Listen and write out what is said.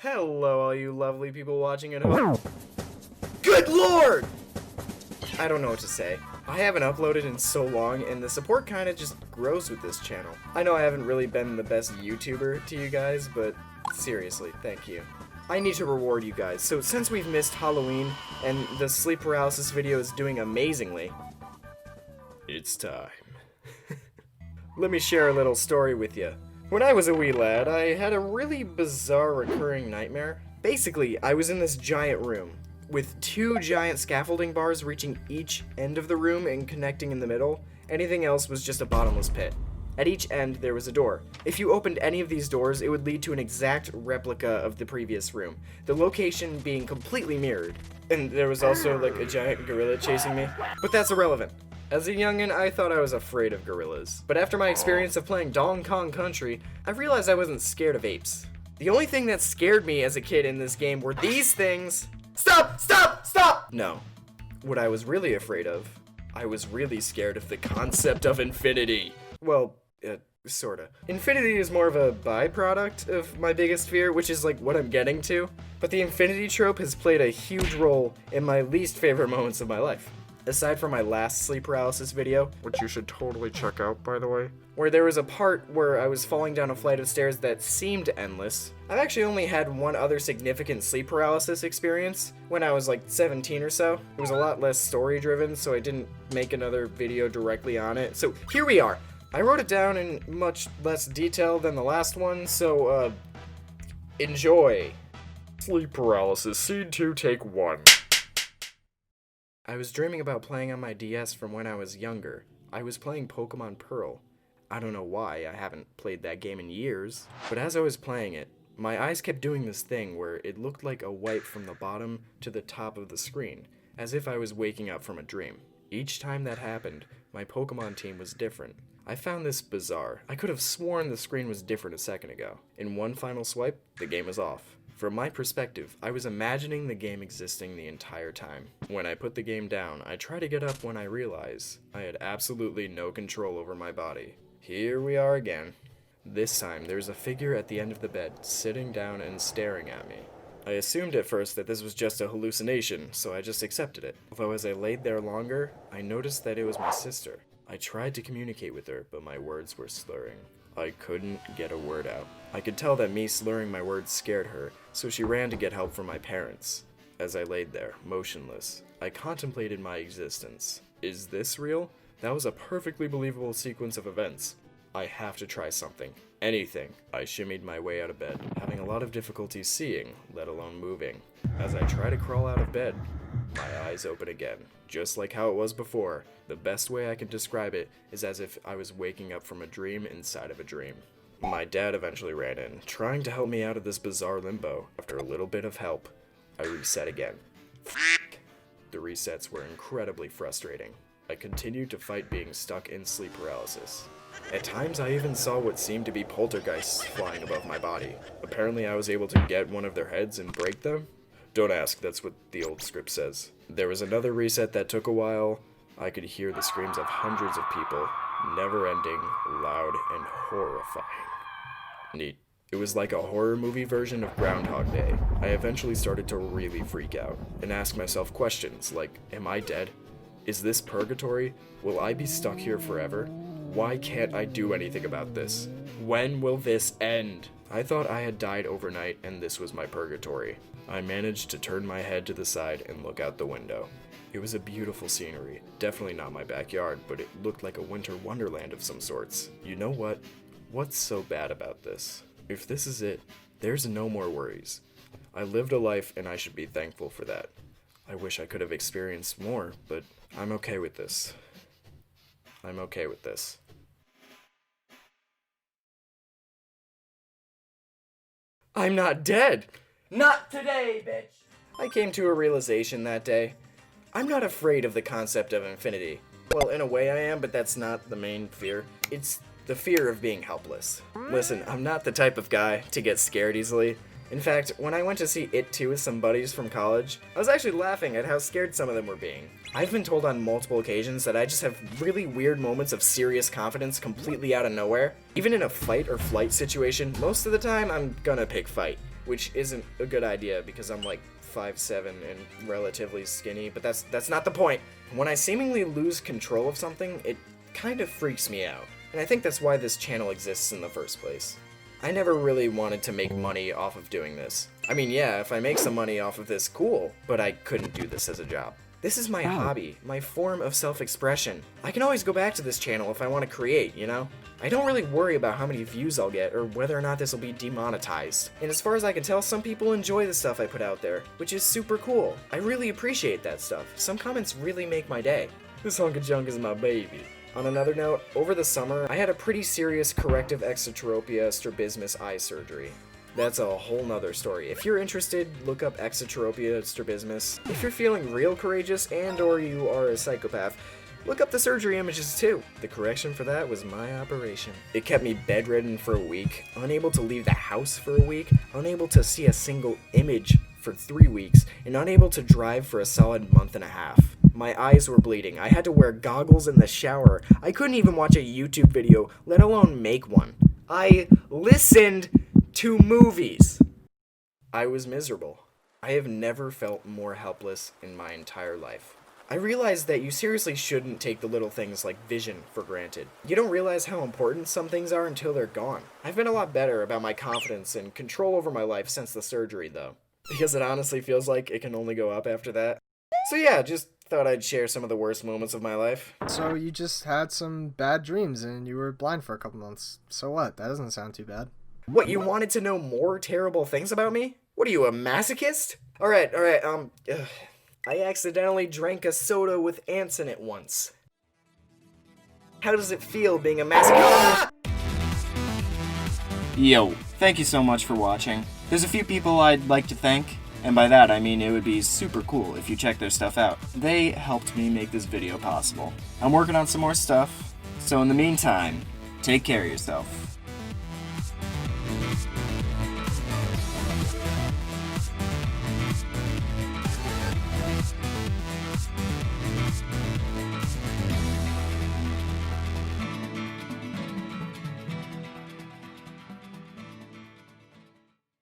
Hello, all you lovely people watching at home. Good lord! I don't know what to say. I haven't uploaded in so long, and the support kinda just grows with this channel. I know I haven't really been the best YouTuber to you guys, but seriously, thank you. I need to reward you guys, so since we've missed Halloween, and the sleep paralysis video is doing amazingly, it's time. Let me share a little story with you. When I was a wee lad, I had a really bizarre recurring nightmare. Basically, I was in this giant room, with two giant scaffolding bars reaching each end of the room and connecting in the middle. Anything else was just a bottomless pit. At each end, there was a door. If you opened any of these doors, it would lead to an exact replica of the previous room, the location being completely mirrored. And there was also, like, a giant gorilla chasing me. But that's irrelevant. As a youngin', I thought I was afraid of gorillas. But after my experience of playing Donkey Kong Country, I realized I wasn't scared of apes. The only thing that scared me as a kid in this game were these things. Stop! Stop! Stop! No. What I was really afraid of, I was really scared of the concept of infinity. Well, sorta. Infinity is more of a byproduct of my biggest fear, which is like what I'm getting to. But the infinity trope has played a huge role in my least favorite moments of my life. Aside from my last sleep paralysis video, which you should totally check out, by the way, where there was a part where I was falling down a flight of stairs that seemed endless, I've actually only had one other significant sleep paralysis experience when I was like 17 or so. It was a lot less story driven, so I didn't make another video directly on it. So here we are. I wrote it down in much less detail than the last one, so enjoy. Sleep paralysis, Scene 2, Take 1. I was dreaming about playing on my DS from when I was younger. I was playing Pokemon Pearl. I don't know why, I haven't played that game in years. But as I was playing it, my eyes kept doing this thing where it looked like a wipe from the bottom to the top of the screen, as if I was waking up from a dream. Each time that happened, my Pokemon team was different. I found this bizarre. I could have sworn the screen was different a second ago. In one final swipe, the game was off. From my perspective, I was imagining the game existing the entire time. When I put the game down, I try to get up when I realize I had absolutely no control over my body. Here we are again. This time, there's a figure at the end of the bed, sitting down and staring at me. I assumed at first that this was just a hallucination, so I just accepted it. Although as I laid there longer, I noticed that it was my sister. I tried to communicate with her, but my words were slurring. I couldn't get a word out. I could tell that me slurring my words scared her, so she ran to get help from my parents. As I laid there, motionless, I contemplated my existence. Is this real? That was a perfectly believable sequence of events. I have to try something. Anything. I shimmied my way out of bed, having a lot of difficulty seeing, let alone moving. As I try to crawl out of bed, my eyes open again. Just like how it was before, the best way I can describe it is as if I was waking up from a dream inside of a dream. My dad eventually ran in, trying to help me out of this bizarre limbo. After a little bit of help, I reset again. The resets were incredibly frustrating. I continued to fight being stuck in sleep paralysis. At times I even saw what seemed to be poltergeists flying above my body. Apparently I was able to get one of their heads and break them. Don't ask, that's what the old script says. There was another reset that took a while. I could hear the screams of hundreds of people, never-ending, loud, and horrifying. Neat. It was like a horror movie version of Groundhog Day. I eventually started to really freak out, and ask myself questions like, am I dead? Is this purgatory? Will I be stuck here forever? Why can't I do anything about this? When will this end? I thought I had died overnight and this was my purgatory. I managed to turn my head to the side and look out the window. It was a beautiful scenery. Definitely not my backyard, but it looked like a winter wonderland of some sorts. You know what? What's so bad about this? If this is it, there's no more worries. I lived a life and I should be thankful for that. I wish I could have experienced more, but I'm okay with this. I'm okay with this. I'm not dead! Not today, bitch! I came to a realization that day. I'm not afraid of the concept of infinity. Well, in a way I am, but that's not the main fear. It's the fear of being helpless. Listen, I'm not the type of guy to get scared easily. In fact, when I went to see It 2 with some buddies from college, I was actually laughing at how scared some of them were being. I've been told on multiple occasions that I just have really weird moments of serious confidence completely out of nowhere. Even in a fight or flight situation, most of the time I'm gonna pick fight. which isn't a good idea because I'm like 5'7" and relatively skinny, but that's not the point. When I seemingly lose control of something, it kind of freaks me out, and I think that's why this channel exists in the first place. I never really wanted to make money off of doing this. I mean, yeah, if I make some money off of this, cool, but I couldn't do this as a job. This is my hobby, my form of self-expression. I can always go back to this channel if I want to create, you know? I don't really worry about how many views I'll get or whether or not this will be demonetized. And as far as I can tell, some people enjoy the stuff I put out there, which is super cool. I really appreciate that stuff. Some comments really make my day. This hunk of junk is my baby. On another note, over the summer, I had a pretty serious corrective exotropia strabismus eye surgery. That's a whole nother story. If you're interested, look up exotropia strabismus. If you're feeling real courageous and or you are a psychopath, look up the surgery images too. The correction for that was my operation. It kept me bedridden for a week, unable to leave the house for a week, unable to see a single image for 3 weeks, and unable to drive for a solid month and a half. My eyes were bleeding. I had to wear goggles in the shower. I couldn't even watch a YouTube video, let alone make one. I listened to movies. I was miserable. I have never felt more helpless in my entire life. I realized that you seriously shouldn't take the little things like vision for granted. You don't realize how important some things are until they're gone. I've been a lot better about my confidence and control over my life since the surgery, though, because it honestly feels like it can only go up after that. So yeah, just thought I'd share some of the worst moments of my life. So you just had some bad dreams and you were blind for a couple months. So what? That doesn't sound too bad. What, you wanted to know more terrible things about me? What are you, a masochist? Alright, I accidentally drank a soda with ants in it once. How does it feel being a masochist? Yo, thank you so much for watching. There's a few people I'd like to thank, and by that I mean it would be super cool if you check their stuff out. They helped me make this video possible. I'm working on some more stuff, so in the meantime, take care of yourself.